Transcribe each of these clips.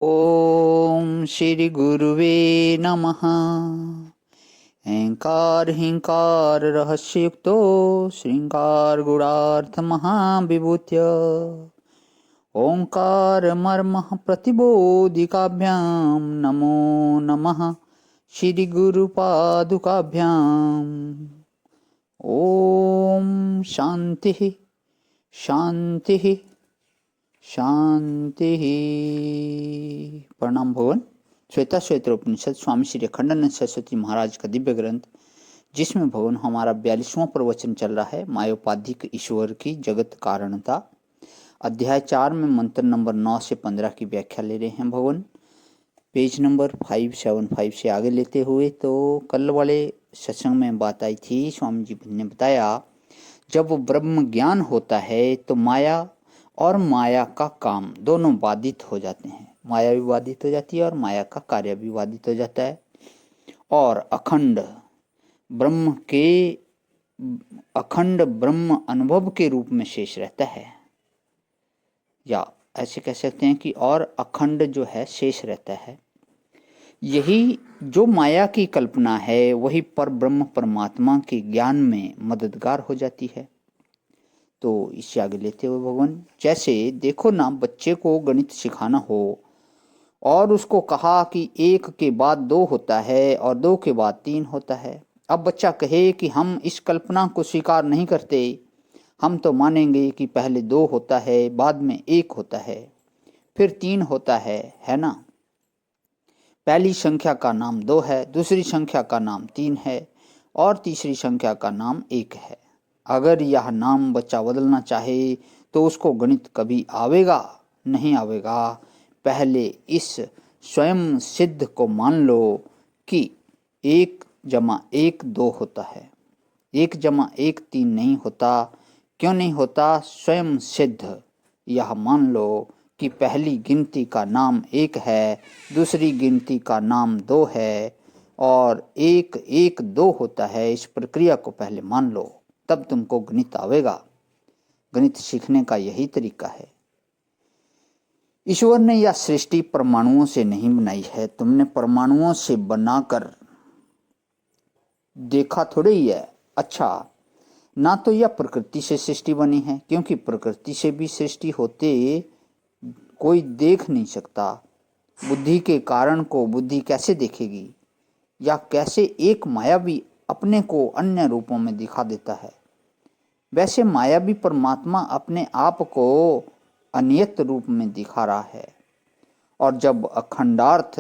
ओम श्री गुरुवे नमः। अहंकार हिंकार रहस्युक्तो श्रृंगार गुणार्थ महाविभूत्य ओंकार मर्मः प्रतिबोधिकाभ्यां नमो नमः श्री गुरुपादुकाभ्यां। ओम शांति शांति शांति। प्रणाम भगवान। श्वेता श्वेत्र उपनिषद स्वामी श्री अखंडानंद सरस्वती महाराज का दिव्य ग्रंथ, जिसमें भगवान हमारा 42वां प्रवचन चल रहा है, मायोपाधिक ईश्वर की जगत कारणता। अध्याय 4 में मंत्र नंबर 9 से 15 की व्याख्या ले रहे हैं भगवान। पेज नंबर 575 से आगे लेते हुए, तो कल वाले सत्संग में बात आई थी, स्वामी जी ने बताया जब ब्रह्म ज्ञान होता है तो माया और माया का काम दोनों बाधित हो जाते हैं। माया भी बाधित हो जाती है और माया का कार्य भी बाधित हो जाता है, और अखंड ब्रह्म अनुभव के रूप में शेष रहता है, या ऐसे कह सकते हैं कि और अखंड जो है शेष रहता है। यही जो माया की कल्पना है वही पर ब्रह्म परमात्मा के ज्ञान में मददगार हो जाती है। तो इससे आगे लेते हुए भगवान, जैसे देखो ना, बच्चे को गणित सिखाना हो और उसको कहा कि 1 के बाद 2 होता है और 2 के बाद 3 होता है। अब बच्चा कहे कि हम इस कल्पना को स्वीकार नहीं करते, हम तो मानेंगे कि पहले 2 होता है, बाद में 1 होता है, फिर 3 होता है ना। पहली संख्या का नाम 2 है, दूसरी संख्या का नाम 3 है और तीसरी संख्या का नाम 1 है। अगर यह नाम बच्चा बदलना चाहे तो उसको गणित कभी आवेगा नहीं आवेगा। पहले इस स्वयं सिद्ध को मान लो कि 1 जमा 1 2 होता है, 1 जमा 1 3 नहीं होता। क्यों नहीं होता? स्वयं सिद्ध। यह मान लो कि पहली गिनती का नाम 1 है, दूसरी गिनती का नाम 2 है और 1 1 2 होता है। इस प्रक्रिया को पहले मान लो, तब तुमको गणित आवेगा। गणित सीखने का यही तरीका है। ईश्वर ने यह सृष्टि परमाणुओं से नहीं बनाई है। तुमने परमाणुओं से बनाकर देखा थोड़ी ही है। अच्छा, ना तो यह प्रकृति से सृष्टि बनी है, क्योंकि प्रकृति से भी सृष्टि होते कोई देख नहीं सकता। बुद्धि के कारण को बुद्धि कैसे देखेगी? या कैसे एक मायावी अपने को अन्य रूपों में दिखा देता है, वैसे मायावी परमात्मा अपने आप को अनियत रूप में दिखा रहा है। और जब अखंडार्थ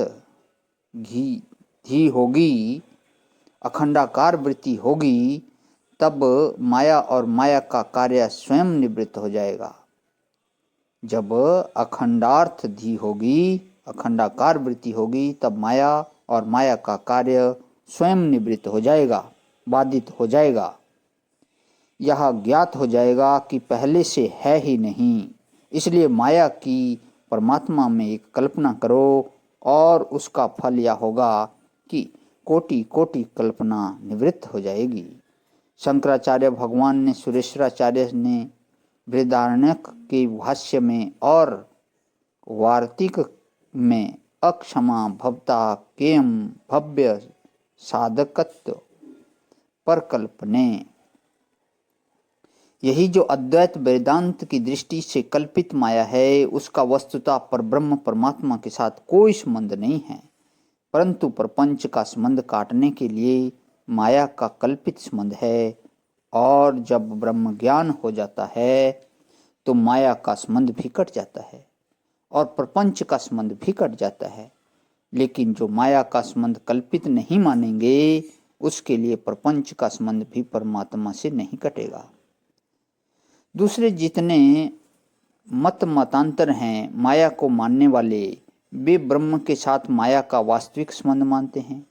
घी होगी, अखंडाकार वृत्ति होगी, तब माया और माया का कार्य स्वयं निवृत्त हो जाएगा। जब अखंडार्थ धी होगी, अखंडाकार वृत्ति होगी, तब माया और माया का कार्य स्वयं निवृत्त हो जाएगा, बाधित हो जाएगा। यह ज्ञात हो जाएगा कि पहले से है ही नहीं। इसलिए माया की परमात्मा में एक कल्पना करो और उसका फल यह होगा कि कोटि कोटि कल्पना निवृत्त हो जाएगी। शंकराचार्य भगवान ने, सुरेश्वराचार्य ने बृहदारण्यक के भाष्य में और वार्तिक में अक्षमा भवता केयम भव्य साधकत्व पर कल्पने, यही जो अद्वैत वेदांत की दृष्टि से कल्पित माया है, उसका वस्तुतः परब्रह्म परमात्मा के साथ कोई संबंध नहीं है, परंतु प्रपंच का संबंध काटने के लिए माया का कल्पित संबंध है। और जब ब्रह्म ज्ञान हो जाता है तो माया का संबंध भी कट जाता है और प्रपंच का संबंध भी कट जाता है। लेकिन जो माया का संबंध कल्पित नहीं मानेंगे, उसके लिए प्रपंच का संबंध भी परमात्मा से नहीं कटेगा। दूसरे जितने मतांतर हैं माया को मानने वाले, वे ब्रह्म के साथ माया का वास्तविक संबंध मानते हैं।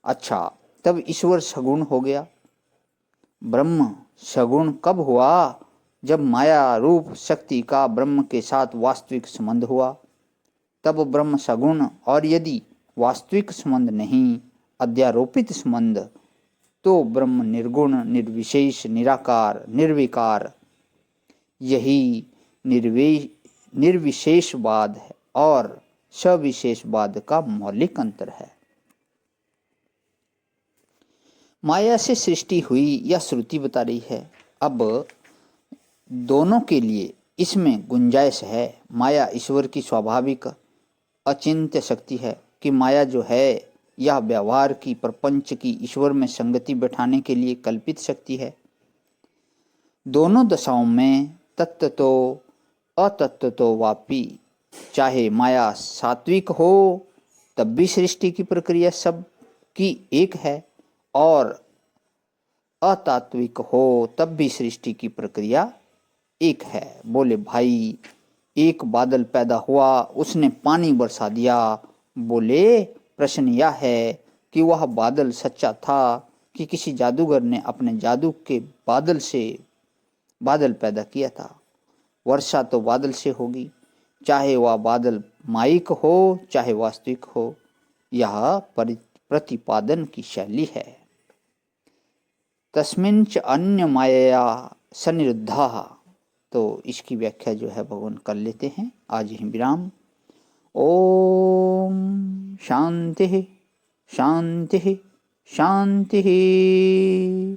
अच्छा, तब ईश्वर सगुण हो गया। ब्रह्म सगुण कब हुआ? जब माया रूप शक्ति का ब्रह्म के साथ वास्तविक संबंध हुआ, तब ब्रह्म सगुण। और यदि वास्तविक संबंध नहीं, अध्यारोपित संबंध, तो ब्रह्म निर्गुण, निर्विशेष, निराकार, निर्विकार। यही निर्विशेषवाद है और सविशेषवाद का मौलिक अंतर है। माया से सृष्टि हुई यह श्रुति बता रही है। अब दोनों के लिए इसमें गुंजाइश है। माया ईश्वर की स्वाभाविक अचिंत्य शक्ति है कि माया जो है यह व्यवहार की, प्रपंच की ईश्वर में संगति बैठाने के लिए कल्पित शक्ति है। दोनों दशाओं में तत्व तो अतत्व तो वापी, चाहे माया सात्विक हो तब भी सृष्टि की प्रक्रिया सब की एक है, और अतात्विक हो तब भी सृष्टि की प्रक्रिया एक है। बोले भाई, एक बादल पैदा हुआ, उसने पानी बरसा दिया। बोले प्रश्न यह है कि वह बादल सच्चा था कि किसी जादूगर ने अपने जादू के बादल से बादल पैदा किया था। वर्षा तो बादल से होगी, चाहे वह बादल माइक हो चाहे वास्तविक हो। यह प्रतिपादन की शैली है। तस्मिंच अन्य माया सनिरुद्धा। तो इसकी व्याख्या जो है भगवान कर लेते हैं। आज ही विराम। ओम शांति शांति शांति।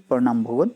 प्रणाम भगवान।